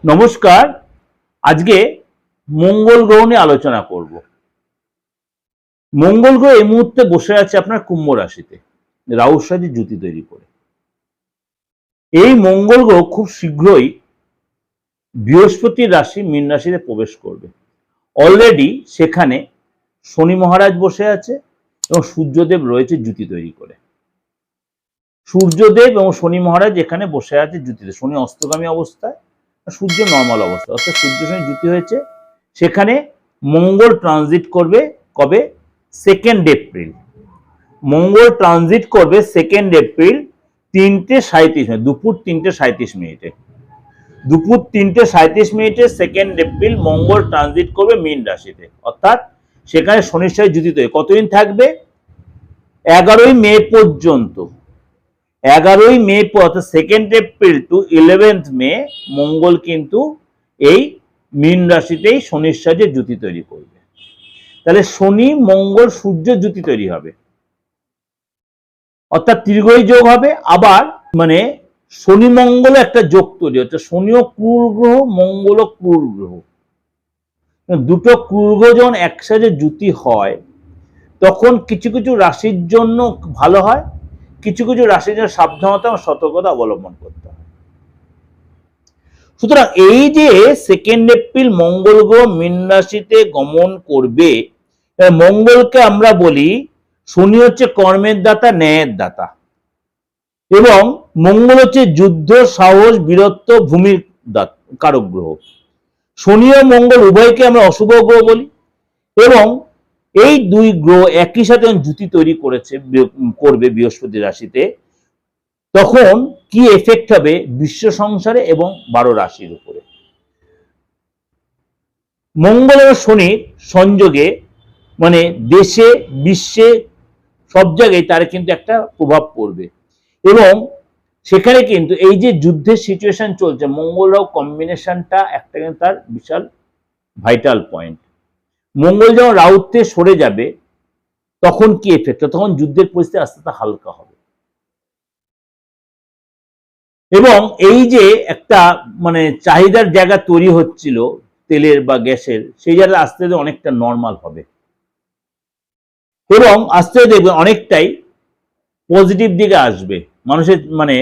নমস্কার। আজকে মঙ্গল গ্রহ নিয়ে আলোচনা করব। মঙ্গল গ্রহ এই মুহূর্তে বসে আছে আপনার কুম্ভ রাশিতে, রাহুর সাথে জুতি তৈরি করে। এই মঙ্গল গ্রহ খুব শীঘ্রই বৃহস্পতির রাশি মীন রাশিতে প্রবেশ করবে। অলরেডি সেখানে শনি মহারাজ বসে আছে এবং সূর্যদেব রয়েছে জুতি তৈরি করে। সূর্যদেব এবং শনি মহারাজ এখানে বসে আছে জুতিতে, শনি অস্তগামী অবস্থায়, সূর্য নর্মাল অবস্থা, অর্থাৎ সূর্যের সঙ্গে জুতি হয়েছে। সেখানে মঙ্গল ট্রানজিট করবে কবে? 2 এপ্রিল। মঙ্গল ট্রানজিট করবে 2 এপ্রিল 3:37 দুপুর 3:37। দুপুর 3:37 2 এপ্রিল মঙ্গল ট্রানজিট করবে মীন রাশিতে, অর্থাৎ সেখানে শনির সাথে জুতি তৈরি। কতদিন থাকবে? 11ই মে পর্যন্ত। 11ই মে অর্থাৎ 2 এপ্রিল টু 11th মে মঙ্গল কিন্তু এই মীন রাশিতেই শনির সাথে জুতি তৈরি করবে। তাহলে শনি মঙ্গল সূর্য জুতি তৈরি হবে, অর্থাৎ ত্রিগ্রহী যোগ হবে। আবার মানে শনি মঙ্গল একটা যোগ তৈরি হচ্ছে, শনিও ক্রূর গ্রহ, মঙ্গলও ক্রূর গ্রহ। দুটো ক্রূর গ্রহ যখন একসাথে জুতি হয় তখন কিছু কিছু রাশির জন্য ভালো হয়, কিছু কিছু রাশির জন্য সাবধানতা ও সতর্কতা অবলম্বন করতে হয়। সুতরাং এই যে 2 এপ্রিল মঙ্গল গ্রহ মীন রাশিতে গমন করবে, মঙ্গলকে আমরা বলি শনি হচ্ছে কর্মের দাতা, ন্যায়ের দাতা, এবং মঙ্গল হচ্ছে যুদ্ধ, সাহস, বীরত্ব, ভূমির কারক গ্রহ। শনি ও মঙ্গল উভয়কে আমরা অশুভ গ্রহ বলি, এবং এই দুই গ্রহ একই সাথে জুতি তৈরি করবে বৃহস্পতি রাশিতে, তখন কি এফেক্ট হবে বিশ্ব সংসারে এবং 12 রাশির উপরে। মঙ্গল এবং শনির সংযোগে মানে দেশে, বিশ্বে, সব জায়গায় তার কিন্তু একটা প্রভাব পড়বে। এবং সেখানে কিন্তু এই যে যুদ্ধের সিচুয়েশন চলছে, মঙ্গল রাহু কম্বিনেশনটা একটা কিন্তু তার বিশাল ভাইটাল পয়েন্ট। মঙ্গল যখন রাহুতে সরে যাবে তখন কি এফেক্ট? তখন যুদ্ধের পরিস্থিতি আস্তে আস্তে হালকা হবে, এবং এই যে একটা মানে চাহিদার জায়গা তৈরি হচ্ছিল তেলের বা গ্যাসের, সেই জায়গাটা আস্তে আস্তে অনেকটা নর্মাল হবে, এবং আস্তে আস্তে দেখবে অনেকটাই পজিটিভ দিকে আসবে। মানুষের মানে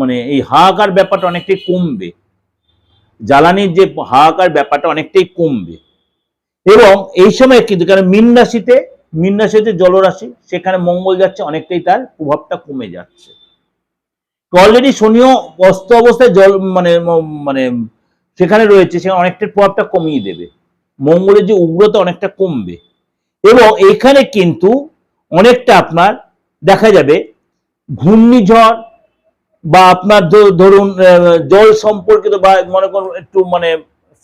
মানে এই হাহাকার ব্যাপারটা অনেকটাই কমবে, জ্বালানির যে হাহাকার ব্যাপারটা অনেকটাই কমবে। এবং এই সময় কিন্তু কারণ মীন রাশিতে জলরাশি, সেখানে মঙ্গল যাচ্ছে, অনেকটাই তার প্রভাবটা কমে যাচ্ছে। অলরেডি শনিও অস্ত অবস্থায় জল মানে মানে সেখানে রয়েছে, সেখানে অনেকটা প্রভাবটা কমিয়ে দেবে, মঙ্গলের যে উগ্রতা অনেকটা কমবে। এবং এখানে কিন্তু অনেকটা আপনার দেখা যাবে ঘূর্ণিঝড় বা আপনার ধরুন জল সম্পর্কিত বা মনে করুন একটু মানে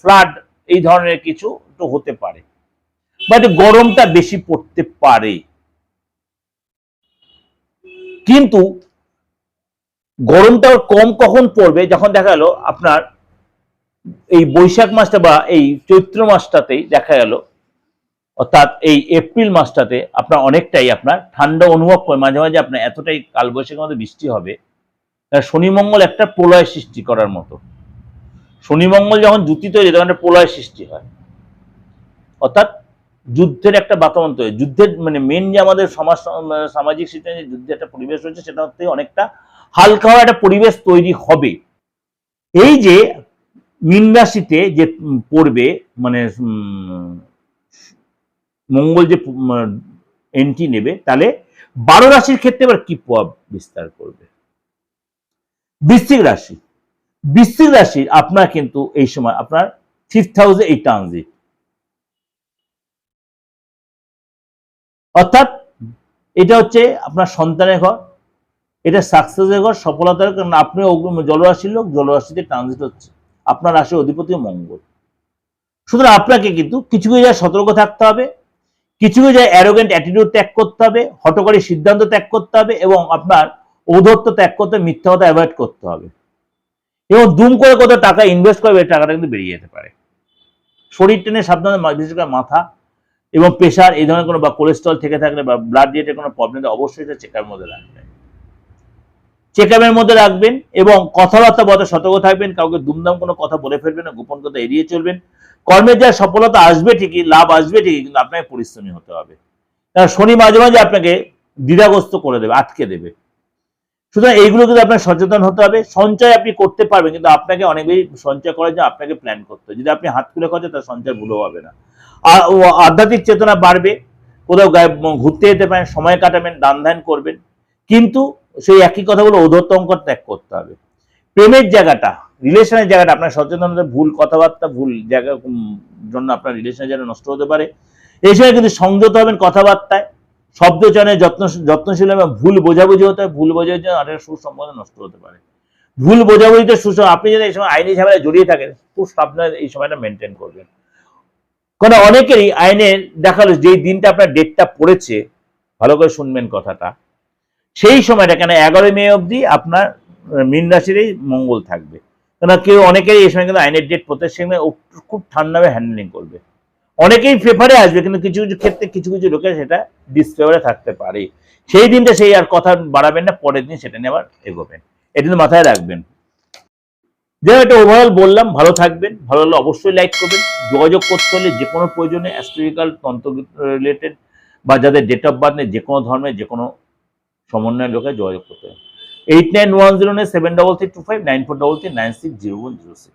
ফ্লাড, এই ধরনের কিছু একটু হতে পারে, বাট গরমটা বেশি পড়তে পারে। কিন্তু গরমটা কম কখন পড়বে? যখন দেখা গেল আপনার এই বৈশাখ মাসটা বা এই চৈত্র মাসটাতেই দেখা গেল, অর্থাৎ এই এপ্রিল মাসটাতে আপনার অনেকটাই আপনার ঠান্ডা অনুভব করে, মাঝে মাঝে আপনার এতটাই কালবৈশাখীর মধ্যে বৃষ্টি হবে। শনি মঙ্গল একটা প্রলয় সৃষ্টি করার মতো। শনি মঙ্গল যখন জুতি তৈরি তখন একটা প্রলয় সৃষ্টি হয়, অর্থাৎ যুদ্ধের একটা বাতাবরণ তৈরি। যুদ্ধের মানে মেন যে আমাদের সামাজিক সিস্টেমে যুদ্ধের একটা পরিবেশ রয়েছে, সেটা হচ্ছে অনেকটা হালকা হওয়া একটা পরিবেশ তৈরি হবে। এই যে মীন রাশিতে যে পড়বে মানে মঙ্গল যে এন্ট্রি নেবে, তাহলে 12 রাশির ক্ষেত্রে এবার কি প্রভাব বিস্তার করবে? বৃশ্চিক রাশির আপনার কিন্তু এই সময় আপনার 5th হাউসে এই ট্রানজিট, অর্থাৎ এটা হচ্ছে আপনার সন্তানের ঘর, এটা সাকসেসের ঘর, সফলতার। কারণ আপনি জলরাশির লোক, জলরাশিতে ট্রানজিট হচ্ছে, আপনার রাশির অধিপতি মঙ্গল। সুতরাং আপনাকে কিন্তু কিছু কিছু জায়গায় সতর্ক থাকতে হবে, কিছু কিছু জায়গায় অ্যারোগেন্ট অ্যাটিটিউড ত্যাগ করতে হবে, হঠকারী সিদ্ধান্ত ত্যাগ করতে হবে, এবং আপনার ঔদ্ধত্য ত্যাগ করতে, মিথ্যা কথা অ্যাভয়েড করতে হবে। এবং দুম করে কত টাকা ইনভেস্ট করবে, টাকাটা কিন্তু বেরিয়ে যেতে পারে। শরীর টেনে সাবধানে, বিশেষ করে মাথা এবং প্রেশার এই ধরনের কোনো বা কোলেস্ট্রল থেকে থাকলে বা ব্লাড রিলেটেড কোনো প্রবলেম অবশ্যই এটা চেকার মধ্যে রাখবে। চেকআপের মধ্যে রাখবেন এবং কথাবার্তা বলতে সতর্ক থাকবেন। কাউকে দুমদাম কোনো কথা বলে ফেলবেন না, গোপন কথা এড়িয়ে চলবেন। কর্মের যা সফলতা আসবে ঠিকই, লাভ আসবে ঠিকই, কিন্তু আপনাকে পরিশ্রমী হতে হবে। কারণ শনি মাঝে মাঝে আপনাকে দ্বিধাগ্রস্ত করে দেবে, আটকে দেবে। সুতরাং এইগুলো কিন্তু আপনার সচেতন হতে হবে। সঞ্চয় আপনি করতে পারবেন, কিন্তু আপনাকে অনেক বেশি সঞ্চয় করার জন্য আপনাকে প্ল্যান করতে হবে। যদি আপনি হাত খুলে খরচা, তার সঞ্চয় ভুলও হবে না। আর আধ্যাত্মিক চেতনা বাড়বে, কোথাও ঘুরতে যেতে পারেন, সময় কাটাবেন, দান ধ্যান করবেন, কিন্তু সেই একই কথাগুলো ঔদ্ধত্যঙ্ক ত্যাগ করতে হবে। প্রেমের জায়গাটা, রিলেশনের জায়গাটা আপনার সচেতনতা, ভুল কথাবার্তা, ভুল জায়গা জন্য আপনার রিলেশনের জায়গা নষ্ট হতে পারে। এই সময় কিন্তু সংযত হবেন কথাবার্তায়, শব্দ চয়নে যত্নশীল এবং ভুল বোঝাবুঝি হতে হয়। ভুল বোঝাবুঝি অনেক সুসম্পন্ন নষ্ট হতে পারে। ভুল বোঝাবুঝিতে আপনি যদি এই সময় আইনি ঝামেলায় জড়িয়ে থাকেন, খুব সাবধানে এই সময়টা মেনটেন করবেন। কারণ অনেকেরই আইনের দেখালো যেই দিনটা আপনার ডেটটা পড়েছে, ভালো করে শুনবেন কথাটা, সেই সময়টা কেন 11 মে অবধি আপনার মীন রাশিরই মঙ্গল থাকবে। কেন কেউ অনেকেই এই সময় কিন্তু আইনের ডেট পড়তে, সেখানে খুব ঠান্ডাভাবে হ্যান্ডেলিং করবে। অনেকেই ফেভারে আসবে, কিন্তু কিছু কিছু ক্ষেত্রে কিছু কিছু লোকের সেটা ডিসফেভারে থাকতে পারে। সেই দিনটা সেই আর কথা বাড়াবেন না, পরের দিন সেটা নিয়ে আবার এগোবেন। এটা কিন্তু মাথায় রাখবেন। যেন এটা ওভারঅল বললাম, ভালো থাকবেন। ভালো হলে অবশ্যই লাইক করবেন। যোগাযোগ করতে হলে যে কোনো প্রয়োজনে অ্যাস্ট্রোলজিক্যাল তন্ত্র রিলেটেড বা যাদের ডেট অফ বার্থ নেই, যে কোনো ধর্মের যে কোনো সমন্বয়ের লোকে যোগাযোগ করতে হবে। 8910973325 9433960106।